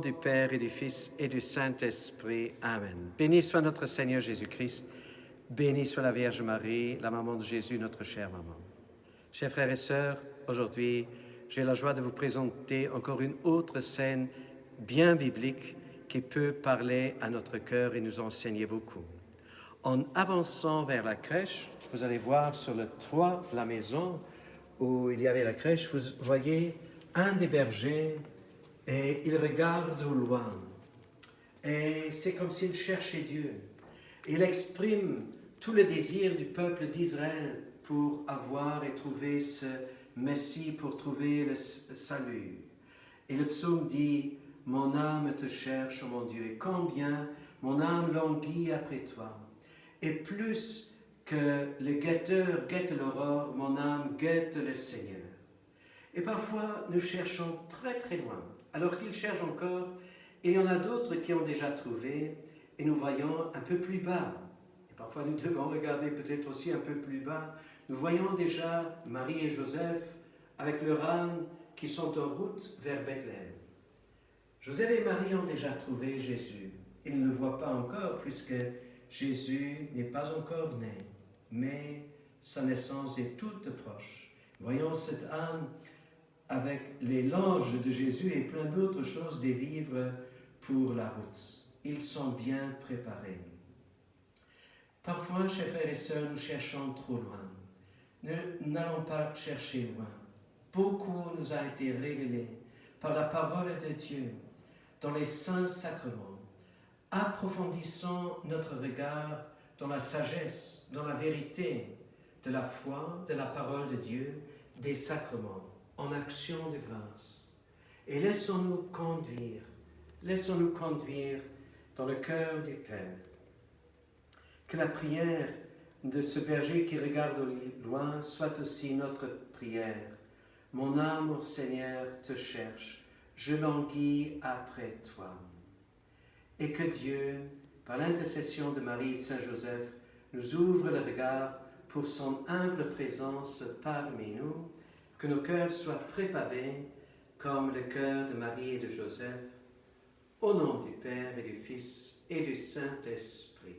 du Père et du Fils et du Saint-Esprit. Amen. Béni soit notre Seigneur Jésus-Christ. Béni soit la Vierge Marie, la maman de Jésus, notre chère maman. Chers frères et sœurs, aujourd'hui, j'ai la joie de vous présenter encore une autre scène bien biblique qui peut parler à notre cœur et nous enseigner beaucoup. En avançant vers la crèche, vous allez voir sur le toit de la maison où il y avait la crèche, vous voyez un des bergers et il regarde au loin. Et c'est comme s'il cherchait Dieu. Il exprime tout le désir du peuple d'Israël pour avoir et trouver ce Messie, pour trouver le salut. Et le psaume dit « Mon âme te cherche, mon Dieu, et combien mon âme languit après toi. Et plus que le guetteur guette l'aurore, mon âme guette le Seigneur. » Et parfois, nous cherchons très très loin, alors qu'il cherche encore, et il y en a d'autres qui ont déjà trouvé, et nous voyons un peu plus bas. Et parfois, nous devons regarder peut-être aussi un peu plus bas. Nous voyons déjà Marie et Joseph avec leur âne qui sont en route vers Bethléem. Joseph et Marie ont déjà trouvé Jésus. Ils ne le voient pas encore puisque Jésus n'est pas encore né, mais sa naissance est toute proche. Voyons cet âne avec les langes de Jésus et plein d'autres choses, des vivres pour la route. Ils sont bien préparés. Parfois, chers frères et sœurs, nous cherchons trop loin. Nous n'allons pas chercher loin. Beaucoup nous a été révélé par la parole de Dieu dans les saints sacrements. Approfondissons notre regard dans la sagesse, dans la vérité de la foi, de la parole de Dieu, des sacrements, en action de grâce. Et laissons-nous conduire dans le cœur du Père. Que la prière de ce berger qui regarde au loin soit aussi notre prière. Mon âme, ô Seigneur, te cherche, je languis après toi. Et que Dieu, par l'intercession de Marie et de Saint Joseph, nous ouvre le regard pour son humble présence parmi nous, que nos cœurs soient préparés comme le cœur de Marie et de Joseph, au nom du Père et du Fils et du Saint-Esprit.